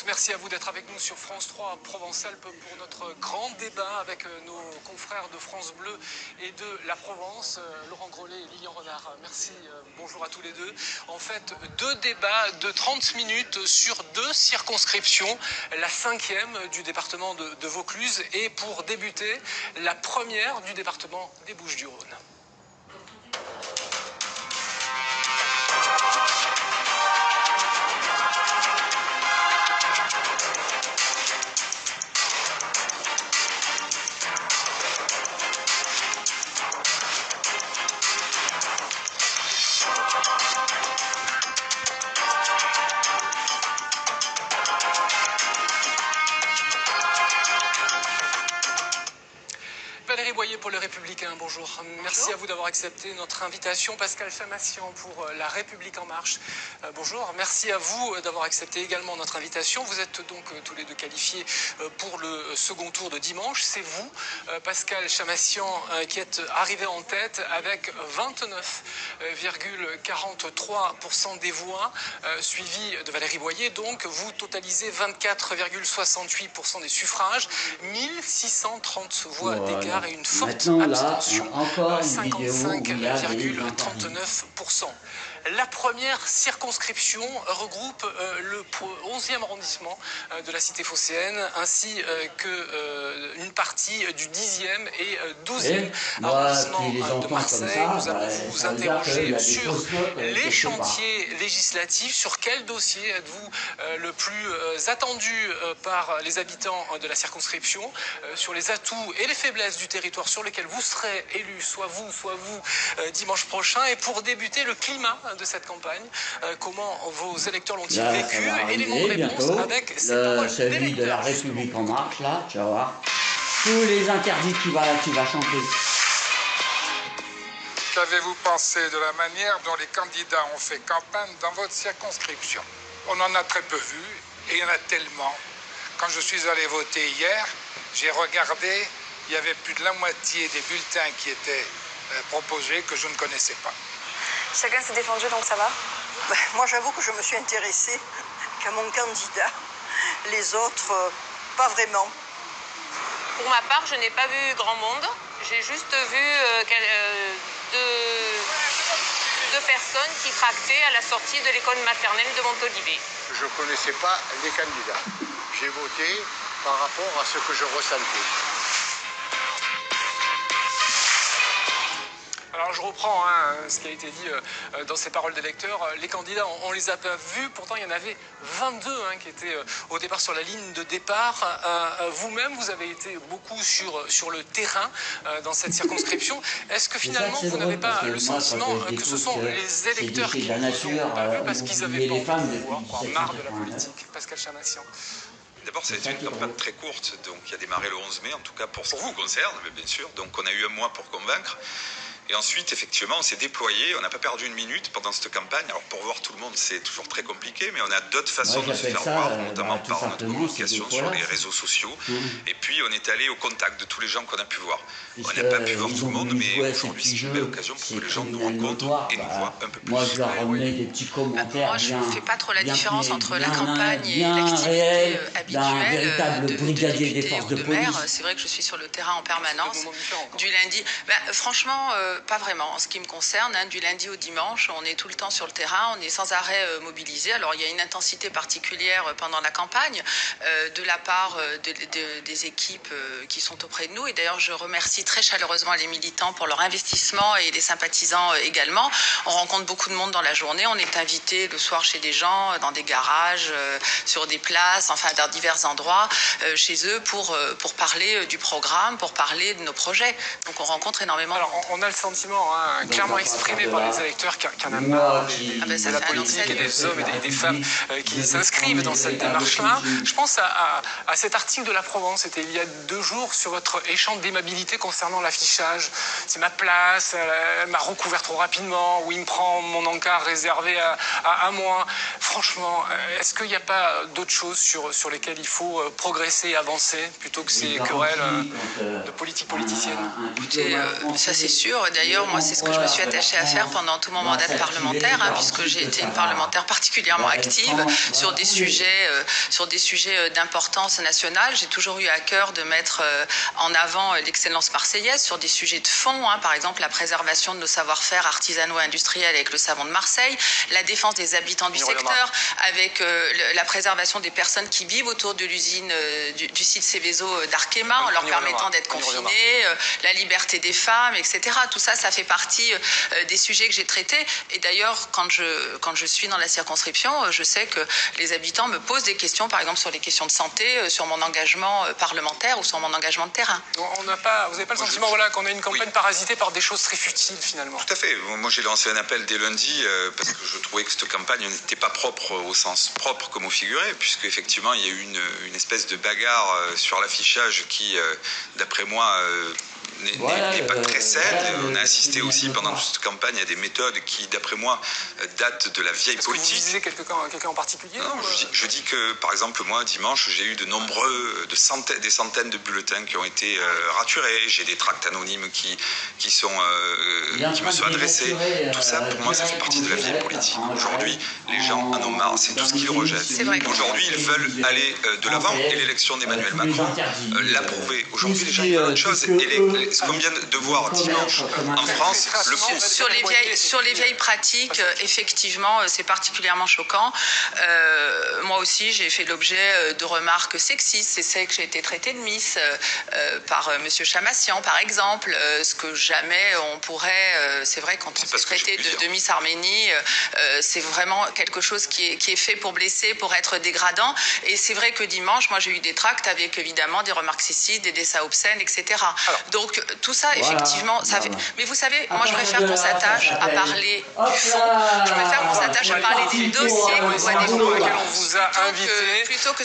tous, merci à vous d'être avec nous sur France 3 Provence-Alpes pour notre grand débat avec nos confrères de France Bleu et de la Provence, Laurent Grollet et Lilian Renard. Merci, bonjour à tous les deux. En fait, deux débats de 30 minutes sur deux circonscriptions, la 5e du département de Vaucluse et pour débuter, la première du département des Bouches-du-Rhône. Valérie Boyer pour Les Républicains, bonjour. Merci à vous d'avoir accepté notre invitation. Pascal Chamassian pour La République En Marche, bonjour. Merci à vous d'avoir accepté également notre invitation. Vous êtes donc tous les deux qualifiés pour le second tour de dimanche. C'est vous, Pascal Chamassian, qui êtes arrivé en tête avec 29,43% des voix, suivi de Valérie Boyer. Donc, vous totalisez 24,68% des suffrages, 1630 voix d'écart et une forte abstention, 55,39%. La première circonscription regroupe le 11e arrondissement de la cité phocéenne, ainsi qu'une partie du 10e et 12e arrondissement de Marseille. Nous allons vous interroger sur les chantiers législatifs. Sur quel dossier êtes-vous le plus attendu par les habitants de la circonscription, sur les atouts et les faiblesses du territoire sur lesquels vous serez élu, soit vous, dimanche prochain. Et pour débuter, le climat de cette campagne, comment vos électeurs l'ont-ils vécu, éléments de réponse avec ces paroles celui de La République En Marche, là, tu vas voir. Tous les interdits qu'il va chanter. Qu'avez-vous pensé de la manière dont les candidats ont fait campagne dans votre circonscription? On en a très peu vu, et il y en a tellement. Quand je suis allé voter hier, j'ai regardé, il y avait plus de la moitié des bulletins qui étaient proposés que je ne connaissais pas. Chacun s'est défendu, donc ça va? Moi, j'avoue que je me suis intéressée qu'à mon candidat. Les autres, pas vraiment. Pour ma part, je n'ai pas vu grand monde. J'ai juste vu deux personnes qui tractaient à la sortie de l'école maternelle de Montolivet. Je ne connaissais pas les candidats. J'ai voté par rapport à ce que je ressentais. Alors je reprends ce qui a été dit dans ces paroles d'électeurs. Les candidats, on les a pas vus, pourtant il y en avait 22 qui étaient au départ sur la ligne de départ. Vous-même, vous avez été beaucoup sur le terrain dans cette circonscription. Est-ce que finalement vous n'avez pas le sentiment que ce sont les électeurs qui ne vous ont pas vu parce qu'ils n'avaient pas envie de vous voir, marre de la politique? Pascal Chamassian. D'abord, ça a été une campagne très courte, donc qui a démarré le 11 mai, en tout cas pour ce qui vous concerne, mais bien sûr. Donc on a eu un mois pour convaincre. Et ensuite, effectivement, on s'est déployé, on n'a pas perdu une minute pendant cette campagne. Alors pour voir tout le monde, c'est toujours très compliqué, mais on a d'autres façons de se faire voir, notamment par notre communication sur les réseaux sociaux. Et puis on est allé au contact de tous les gens qu'on a pu voir. On n'a pas pu voir tout le monde, mais aujourd'hui c'est une belle occasion pour que les gens nous rencontrent et nous voient un peu plus. Moi, je leur remets des petits commentaires. Moi, je ne fais pas trop la différence entre la campagne et l'activité habituelle de maire. C'est vrai que je suis sur le terrain en permanence. Du lundi, franchement, pas vraiment. En ce qui me concerne, du lundi au dimanche, on est tout le temps sur le terrain, on est sans arrêt mobilisé. Alors, il y a une intensité particulière pendant la campagne de la part des équipes qui sont auprès de nous. Et d'ailleurs, je remercie très chaleureusement les militants pour leur investissement et les sympathisants également. On rencontre beaucoup de monde dans la journée. On est invité le soir chez des gens, dans des garages, sur des places, enfin dans divers endroits chez eux pour parler du programme, pour parler de nos projets. Donc, on rencontre énormément de monde. On a le sentiment clairement exprimé par les électeurs qu'il y en a marre de la politique et des hommes et des femmes qui s'inscrivent dans cette démarche-là. Je pense à cet article de La Provence, c'était il y a 2 jours, sur votre échange d'aimabilité concernant l'affichage. C'est ma place, elle m'a recouvert trop rapidement, ou il me prend mon encart réservé à moi. Franchement, est-ce qu'il n'y a pas d'autres choses sur lesquelles il faut progresser et avancer, plutôt que ces querelles de politique politicienne? Écoutez, ça c'est sûr. D'ailleurs, moi, c'est ce que je me suis attachée à faire pendant tout mon mandat de parlementaire, puisque j'ai été une parlementaire particulièrement active sur des sujets d'importance nationale. J'ai toujours eu à cœur de mettre en avant l'excellence marseillaise sur des sujets de fond, par exemple la préservation de nos savoir-faire artisanaux et industriels avec le savon de Marseille, la défense des habitants du secteur avec la préservation des personnes qui vivent autour de l'usine du site Seveso d'Arkema en leur permettant d'être confinés, la liberté des femmes, etc. Tout ça, ça fait partie des sujets que j'ai traités. Et d'ailleurs, quand je suis dans la circonscription, je sais que les habitants me posent des questions, par exemple sur les questions de santé, sur mon engagement parlementaire ou sur mon engagement de terrain. Vous n'avez pas le sentiment qu'on a une campagne parasitée par des choses très futiles finalement? Tout à fait. Moi j'ai lancé un appel dès lundi parce que je trouvais que cette campagne n'était pas propre au sens propre comme au figuré, puisque effectivement il y a eu une espèce de bagarre sur l'affichage qui, d'après moi, n'est pas très saine. On a assisté aussi pendant cette campagne à des méthodes qui, d'après moi, datent de la vieille politique. Vous visez quelqu'un en particulier? Non, je dis que, par exemple, moi, dimanche, j'ai eu des centaines de bulletins qui ont été raturés. J'ai des tracts anonymes qui me sont adressés. Tout ça, pour moi, ça fait partie de la vieille politique. Aujourd'hui, les gens en ont marre. C'est tout ce qu'ils rejettent. Aujourd'hui, ils veulent aller de l'avant et l'élection d'Emmanuel Macron l'a prouvé. Aujourd'hui, les gens veulent autre chose. Et ce qu'on vient de voir dimanche en France, sur les vieilles pratiques, effectivement, c'est particulièrement choquant. Moi aussi, j'ai fait l'objet de remarques sexistes. C'est que j'ai été traitée de Miss par Monsieur Chamassian, par exemple. Ce que jamais on pourrait... c'est vrai, quand on s'est traité de Miss Arménie, c'est vraiment quelque chose qui est fait pour blesser, pour être dégradant. Et c'est vrai que dimanche, moi, j'ai eu des tracts avec évidemment des remarques sexistes, des dessins obscènes, etc. Donc, tout ça, effectivement, ça fait... Mais vous savez, moi, je préfère qu'on s'attache à parler du fond. Je préfère qu'on s'attache à parler des dossiers qu'on doit défendre. On vous a invité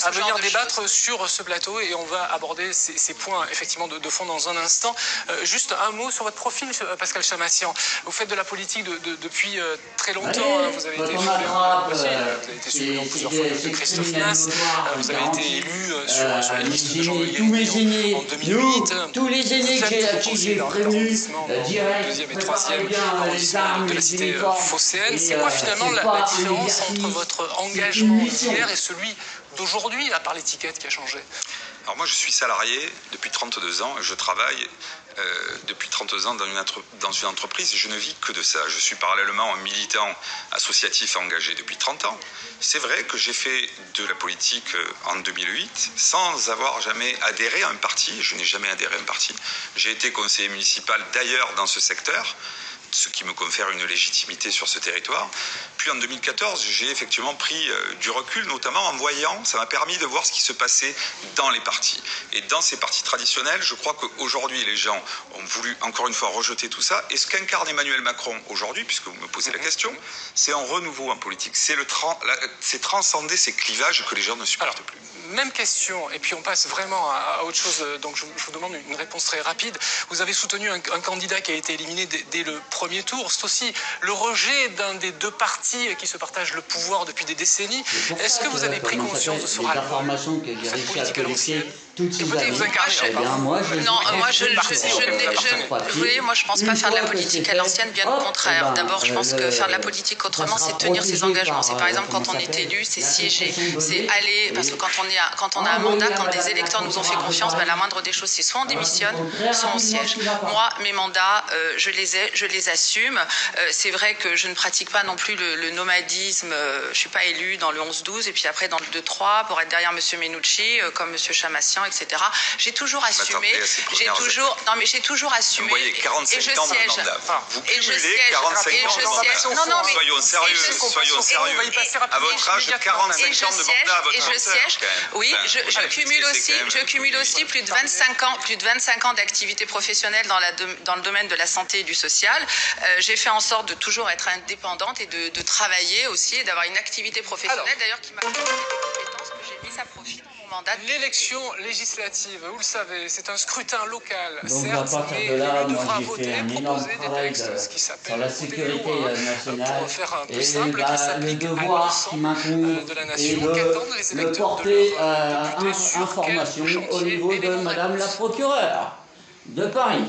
à venir débattre choses. sur ce plateau et on va aborder ces points, effectivement, de fond dans un instant. Juste un mot sur votre profil, Pascal Chamassian. Vous faites de la politique depuis très longtemps. Vous avez été suppléant plusieurs fois de Christophe Nass. Vous avez été élu sur la liste de Jean-Louis Guérini en 2008. Tous les aînés à qui j'ai prévenu, direct, deuxième et troisième arrondissement de la cité phocéenne. C'est quoi finalement la différence entre votre engagement d'hier et celui d'aujourd'hui, à part l'étiquette qui a changé? Alors moi je suis salarié depuis 32 ans et je travaille depuis 32 ans dans une entreprise et je ne vis que de ça. Je suis parallèlement un militant associatif engagé depuis 30 ans. C'est vrai que j'ai fait de la politique en 2008 sans avoir jamais adhéré à un parti. Je n'ai jamais adhéré à un parti. J'ai été conseiller municipal d'ailleurs dans ce secteur, ce qui me confère une légitimité sur ce territoire. Puis en 2014, j'ai effectivement pris du recul, notamment en voyant, ça m'a permis de voir ce qui se passait dans les partis. Et dans ces partis traditionnels, je crois qu'aujourd'hui, les gens ont voulu, encore une fois, rejeter tout ça. Et ce qu'incarne Emmanuel Macron aujourd'hui, puisque vous me posez la question, c'est un renouveau en politique. C'est transcender ces clivages que les gens ne supportent plus. Même question, et puis on passe vraiment à autre chose, donc je vous demande une réponse très rapide. Vous avez soutenu un candidat qui a été éliminé dès le premier tour. C'est aussi le rejet d'un des deux partis qui se partagent le pouvoir depuis des décennies. Est-ce que vous avez pris conscience de ce ras-le-bol, cette politique à l'ancienne, que peut-être vous incarnez? Non, moi je pense pas faire de la politique à l'ancienne, bien au contraire. D'abord, je pense que faire de la politique autrement, c'est tenir ses engagements. C'est par exemple quand on est élu, c'est siéger, c'est aller, parce que quand on a un mandat, quand des électeurs nous ont fait confiance, la moindre des choses, c'est soit on démissionne, soit on siège. Moi, mes mandats, je les assume. C'est vrai que je ne pratique pas non plus le nomadisme. Je suis pas élue dans le 11-12 et puis après dans le 2-3 pour être derrière Monsieur Menucci, comme Monsieur Chamassian, etc. J'ai toujours assumé. J'ai toujours assumé. Vous voyez, 45 ans de mandat. Vous cumulez 45 ans de mandat. Soyons sérieux. À votre âge, 45 ans de mandat à votre âge. Oui, je cumule aussi plus de 25 ans d'activité professionnelle dans le domaine de la santé et du social. J'ai fait en sorte de toujours être indépendante et de travailler aussi et d'avoir une activité professionnelle d'ailleurs qui m'a donné des compétences que j'ai mises à profit dans mon mandat. L'élection législative, vous le savez, c'est un scrutin local. Donc certes, à partir mais de là, l'élu moi devra j'ai voter, fait un énorme proposer des travail textes, ce qui sur s'appelle la sécurité nationale pour faire un peu et simple, qui s'applique le à devoir qui l'ensemble m'incombe de la et nation, qu'attendent les de électeurs porter de leur député sur information quel au chantier niveau de élément de Madame la réponse. procureure de Paris.